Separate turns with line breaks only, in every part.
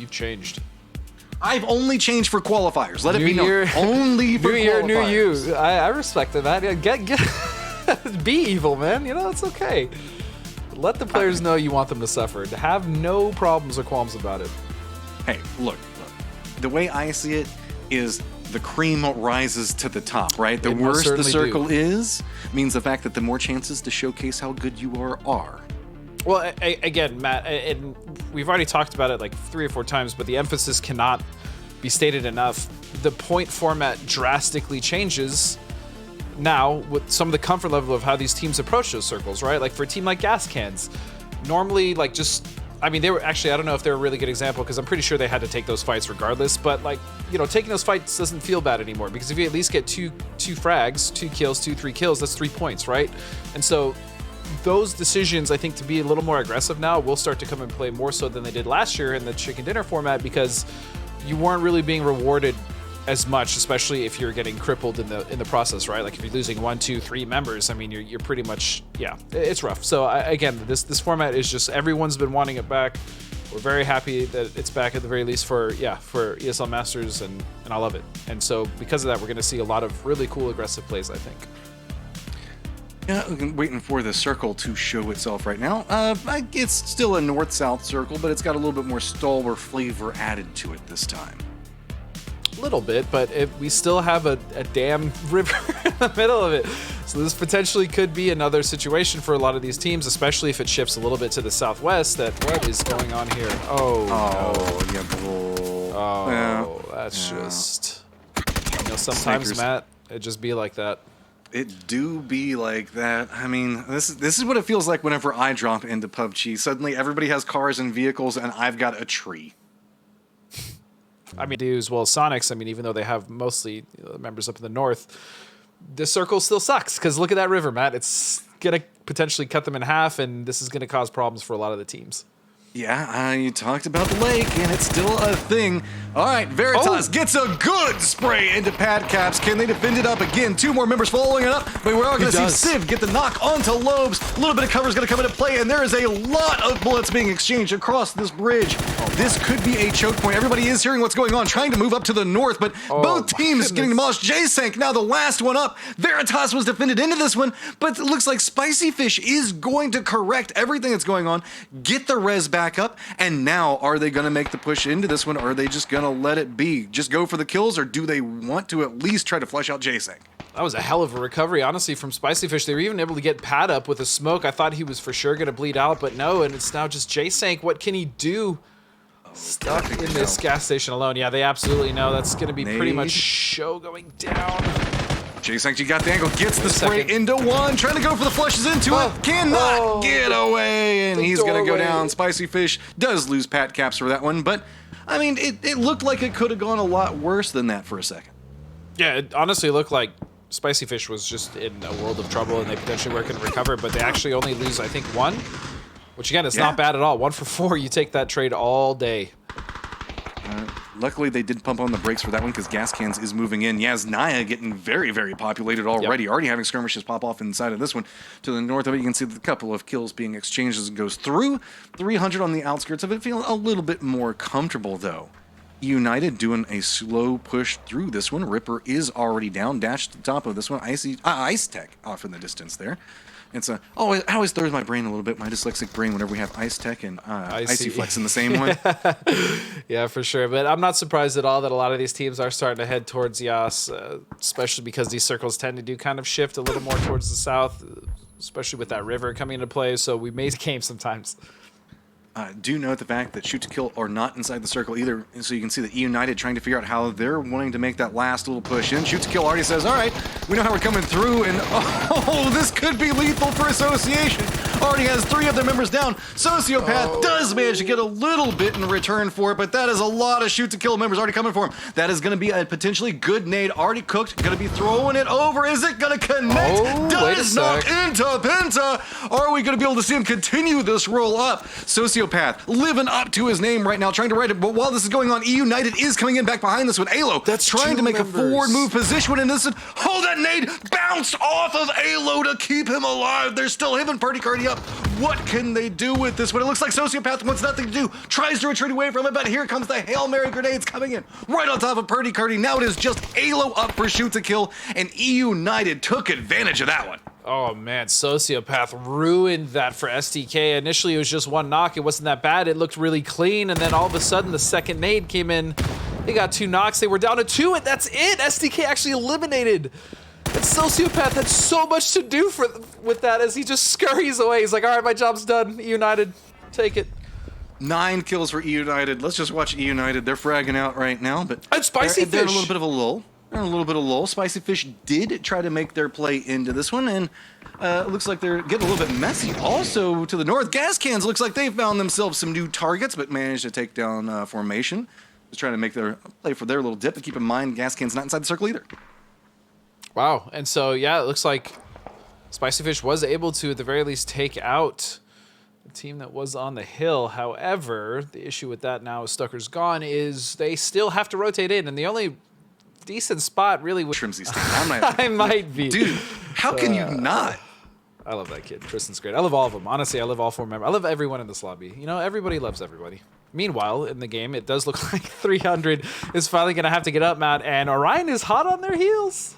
You changed.
I've only changed for qualifiers. Let it be
Year,
known. Only for
new year,
qualifiers.
new you. I respect it, man. Get be evil, man. You know, it's okay. Let the players know you want them to suffer. To have no problems or qualms about it.
Hey, look. The way I see it is the cream rises to the top, right? The worse the circle is, means the fact that the more chances to showcase how good you are.
Well, again, Matt, and we've already talked about it like 3 or 4 times, but the emphasis cannot be stated enough. The point format drastically changes now with some of the comfort level of how these teams approach those circles, right? Like for a team like Gas Cans, normally like they were actually, I don't know if they're a really good example because I'm pretty sure they had to take those fights regardless, but like, you know, taking those fights doesn't feel bad anymore because if you at least get two frags, 2 kills, 3 kills, that's 3 points, right? And so those decisions, I think, to be a little more aggressive now will start to come and play more so than they did last year in the chicken dinner format because you weren't really being rewarded as much, especially if you're getting crippled in the process, right? Like if you're losing 1, 2, 3 members, I mean, you're pretty much, yeah, it's rough. So again, this format is just, everyone's been wanting it back. We're very happy that it's back at the very least for ESL Masters, and I love it. And so because of that, we're going to see a lot of really cool aggressive plays, I think.
Yeah, waiting for the circle to show itself right now. It's still a north-south circle, but it's got a little bit more stalwart flavor added to it this time.
A little bit, but we still have a damn river in the middle of it. So this potentially could be another situation for a lot of these teams, especially if it shifts a little bit to the southwest. What is going on here? That's just... You know, sometimes, Snickers. Matt, it just be like that.
It do be like that. I mean, this is what it feels like whenever I drop into PUBG. Suddenly everybody has cars and vehicles and I've got a tree.
I mean, as well as SONIQS, I mean, even though they have mostly members up in the north, this circle still sucks because look at that river, Matt. It's going to potentially cut them in half, and this is going to cause problems for a lot of the teams.
Yeah, you talked about the lake, and it's still a thing. All right, Veritas gets a good spray into pad caps. Can they defend it up again? 2 more members following it up, but we're all going to see Civ get the knock onto Lobes. A little bit of cover is going to come into play, and there is a lot of bullets being exchanged across this bridge. This could be a choke point. Everybody is hearing what's going on, trying to move up to the north, but both teams getting demolished. J-Sank, now the last one up. Veritas was defended into this one, but it looks like Spicy Fish is going to correct everything that's going on, get the res back up, and now are they going to make the push into this one, or are they just going to let it be? Just go for the kills, or do they want to at least try to flush out J-Sank?
That was a hell of a recovery, honestly, from Spicy Fish. They were even able to get Pad up with a smoke. I thought he was for sure going to bleed out, but no, and it's now just J-Sank. What can he do? Stuck in this gas station alone. Yeah, they absolutely know. That's going to be pretty much show going down.
J-Sank, you got the angle, gets the spray into one, trying to go for the flushes into it, cannot get away, and he's going to go down. Spicy Fish does lose pat caps for that one, but, I mean, it looked like it could have gone a lot worse than that for a second.
Yeah, it honestly looked like Spicy Fish was just in a world of trouble, and they potentially were going to recover, but they actually only lose, I think, 1, which, again, is not bad at all. 1 for 4, you take that trade all day.
Luckily, they did pump on the brakes for that one because Gas Cans is moving in. Yasnaya getting very, very populated already. Yep. Already having skirmishes pop off inside of this one. To the north of it, you can see the couple of kills being exchanged as it goes through. 300 on the outskirts of it. Feeling a little bit more comfortable, though. eUNITED doing a slow push through this one. Ripper is already down. Dash to the top of this one. Ice Tech off in the distance there. It's I always throws my brain a little bit, my dyslexic brain, whenever we have Ice Tech and Icy Flex in the same one.
Yeah, for sure. But I'm not surprised at all that a lot of these teams are starting to head towards Yas, especially because these circles tend to do kind of shift a little more towards the south, especially with that river coming into play. So we may game sometimes.
Do note the fact that shoot to kill are not inside the circle either, so you can see that eUNITED trying to figure out how they're wanting to make that last little push in. Shoot to kill already says, all right, we know how we're coming through, and this could be lethal for Association. Already has 3 of their members down. Sociopath does manage to get a little bit in return for it, but that is a lot of shoot to kill members already coming for him. That is going to be a potentially good nade already cooked, going to be throwing it over. Is it going to connect? Does knock into Penta. Are we going to be able to see him continue this roll up? Sociopath living up to his name right now, trying to ride it, but while this is going on, eUNITED is coming in back behind this one. Alo trying to make a forward move position, and this that nade bounced off of Alo to keep him alive. There's still him and Party Cardi already up. What can they do with this? But it looks like Sociopath wants nothing to do. Tries to retreat away from it, but here comes the Hail Mary grenades coming in right on top of Purdy Curdy. Now it is just Halo up for shoot to kill, and eUNITED took advantage of that one.
Oh man, Sociopath ruined that for STK. Initially it was just one knock, it wasn't that bad, it looked really clean, and then all of a sudden the second nade came in. They got 2 knocks, they were down to 2, and that's it! STK actually eliminated. And Sociopath had so much to do with that as he just scurries away. He's like, alright, my job's done, eUNITED, take it.
9 kills for eUNITED. Let's just watch eUNITED. They're fragging out right now, but
and Spicy Fish.
They're in a little bit of a lull. They're in a little bit of lull. Spicy Fish did try to make their play into this one, and it looks like they're getting a little bit messy. Also, to the north, Gas Cans looks like they found themselves some new targets, but managed to take down formation. Just trying to make their play for their little dip. But keep in mind, Gas Can's not inside the circle either.
Wow, and so, yeah, it looks like Spicy Fish was able to, at the very least, take out the team that was on the hill. However, the issue with that now, as Stucker's gone, is they still have to rotate in, and the only decent spot really was
Trimsy stand.
I might be.
Dude, how can you not?
I love that kid. Tristan's great. I love all of them. Honestly, I love all 4 members. I love everyone in this lobby. You know, everybody loves everybody. Meanwhile, in the game, it does look like 300 is finally going to have to get up, Matt, and Orion is hot on their heels.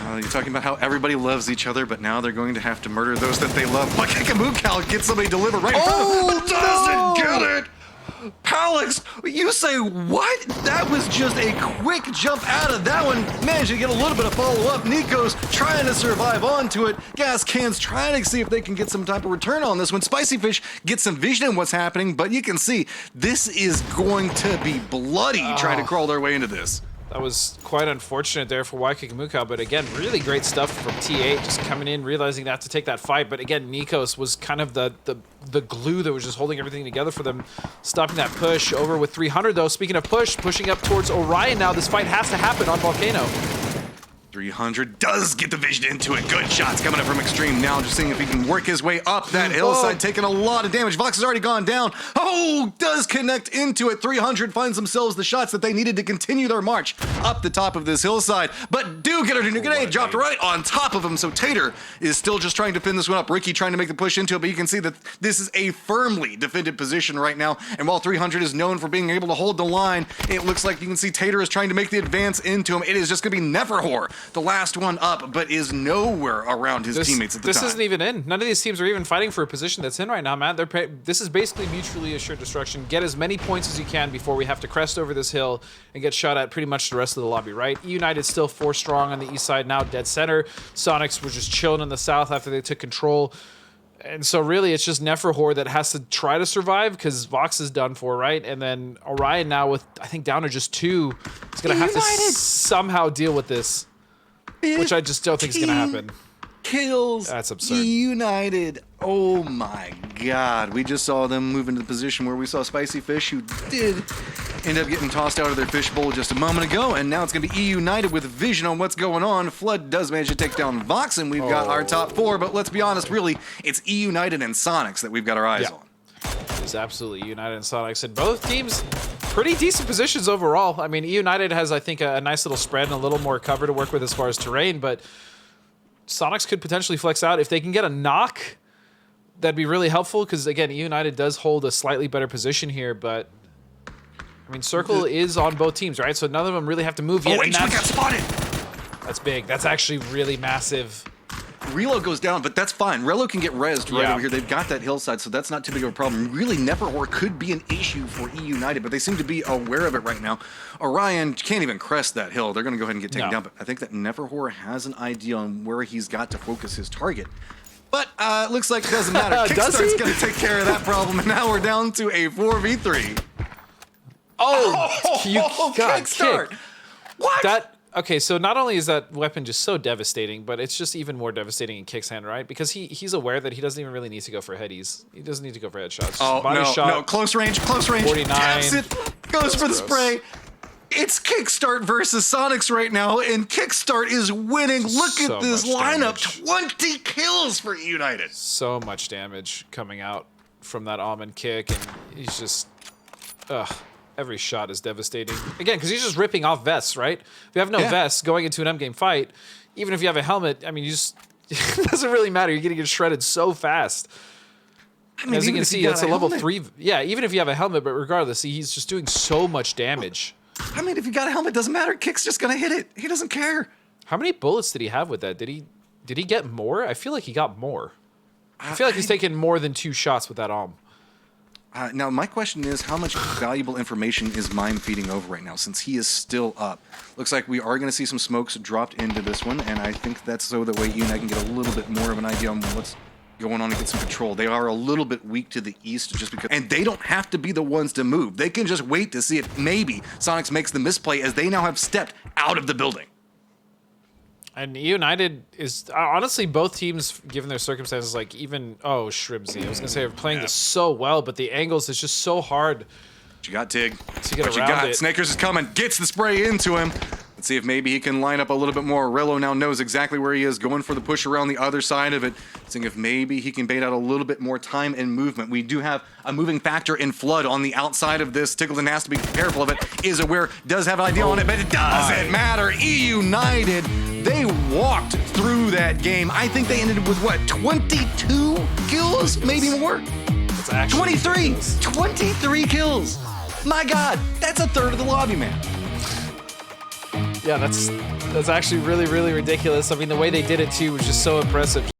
You're talking about how everybody loves each other, but now they're going to have to murder those that they love. But Kikamukal gets somebody delivered right in front of them, but doesn't get it! Palix, you say what? That was just a quick jump out of that one. Managed to get a little bit of follow-up. Nico's trying to survive onto it. Gas Can's trying to see if they can get some type of return on this one. Spicy Fish gets some vision in what's happening, but you can see this is going to be bloody trying to crawl their way into this.
That was quite unfortunate there for Kikamukal, but again, really great stuff from T8, just coming in, realizing they have to take that fight. But again, Nikos was kind of the glue that was just holding everything together for them, stopping that push. Over with 300 though. Speaking of pushing up towards Orion now. This fight has to happen on Volcano.
300 does get the vision into it. Good shots coming up from Extreme now, just seeing if he can work his way up that hillside, taking a lot of damage. Vox has already gone down. Oh, does connect into it. 300 finds themselves the shots that they needed to continue their march up the top of this hillside, but do get a new grenade dropped right on top of him. So Tater is still just trying to pin this one up. Ricky trying to make the push into it, but you can see that this is a firmly defended position right now. And while 300 is known for being able to hold the line, it looks like you can see Tater is trying to make the advance into him. It is just going to be Neverwhore, the last one up, but is nowhere around his teammates at the time.
This isn't even in. None of these teams are even fighting for a position that's in right now, man. This is basically mutually assured destruction. Get as many points as you can before we have to crest over this hill and get shot at pretty much the rest of the lobby, right? eUNITED still 4 strong on the east side now, dead center. SONIQS were just chilling in the south after they took control. And so really it's just Neferhor that has to try to survive because Vox is done for, right? And then Orion now with, I think, down to just 2 is going to have to somehow deal with this. Which I just don't think is going to happen.
Kills.
That's absurd.
eUNITED. Oh my God. We just saw them move into the position where we saw Spicy Fish, who did end up getting tossed out of their fishbowl just a moment ago. And now it's going to be eUNITED with vision on what's going on. Flood does manage to take down Vox, and we've got our top 4. But let's be honest, really, it's eUNITED and SONIQS that we've got our eyes on.
It's absolutely eUNITED and SONIQS. And both teams pretty decent positions overall. I mean, eUNITED has, I think, a nice little spread and a little more cover to work with as far as terrain, but SONIQS could potentially flex out. If they can get a knock, that'd be really helpful, because, again, eUNITED does hold a slightly better position here, but, I mean, Circle is on both teams, right? So none of them really have to move yet.
Oh, HB got spotted!
That's big. That's actually really massive.
Relo goes down, but that's fine. Relo can get rezzed right over here. They've got that hillside, so that's not too big of a problem. Really, Neferhor could be an issue for eUNITED, but they seem to be aware of it right now. Orion can't even crest that hill. They're going to go ahead and get taken down, but I think that Neferhor has an idea on where he's got to focus his target. But it looks like it doesn't matter. Kickstart's going to take care of that problem, and now we're down to a 4v3.
You got
Kickstart!
kicked.
What?
Okay, so not only is that weapon just so devastating, but it's just even more devastating in Kick's hand, right? Because he's aware that he doesn't even really need to go for headies. He doesn't need to go for headshots.
Oh,
body shot,
no, close range.
49.
Taps it, goes for the spray. It's Kickstart versus SONIQS right now, and Kickstart is winning. Look at this lineup, 20 kills for eUNITED.
So much damage coming out from that almond kick, and he's just, every shot is devastating. Again, because he's just ripping off vests, right? If you have no vests going into an endgame fight, even if you have a helmet, I mean, you just It doesn't really matter. You're gonna get shredded so fast.
I mean,
as you can see, it's a level
helmet.
3. Yeah, even if you have a helmet, but regardless, he's just doing so much damage.
I mean, if you got a helmet, doesn't matter. Kick's just gonna hit it. He doesn't care.
How many bullets did he have with that? Did he get more? I feel like he got more. I feel like he's taken more than 2 shots with that arm.
Now, my question is, how much valuable information is Mime feeding over right now, since he is still up? Looks like we are going to see some smokes dropped into this one, and I think that's so that way eUNITED can get a little bit more of an idea on what's going on and get some control. They are a little bit weak to the east just because, and they don't have to be the ones to move. They can just wait to see if maybe SONIQS makes the misplay, as they now have stepped out of the building.
And eUNITED is honestly, both teams, given their circumstances, like even Shrimsy, I was gonna say, are playing this so well, but the angles is just so hard.
What you got, Tig?
To get around it.
Snakers is coming, gets the spray into him. Let's see if maybe he can line up a little bit more. Rello now knows exactly where he is, going for the push around the other side of it. Seeing if maybe he can bait out a little bit more time and movement. We do have a moving factor in Flood on the outside of this. Tickleton has to be careful of it. Is aware, does have an idea on it, but it doesn't matter. eUNITED, they walked through that game. I think they ended with what, 22 kills? Maybe more?
It's actually
23 kills. My God, that's a third of the lobby, man.
Yeah, that's actually really, really ridiculous. I mean, the way they did it too was just so impressive.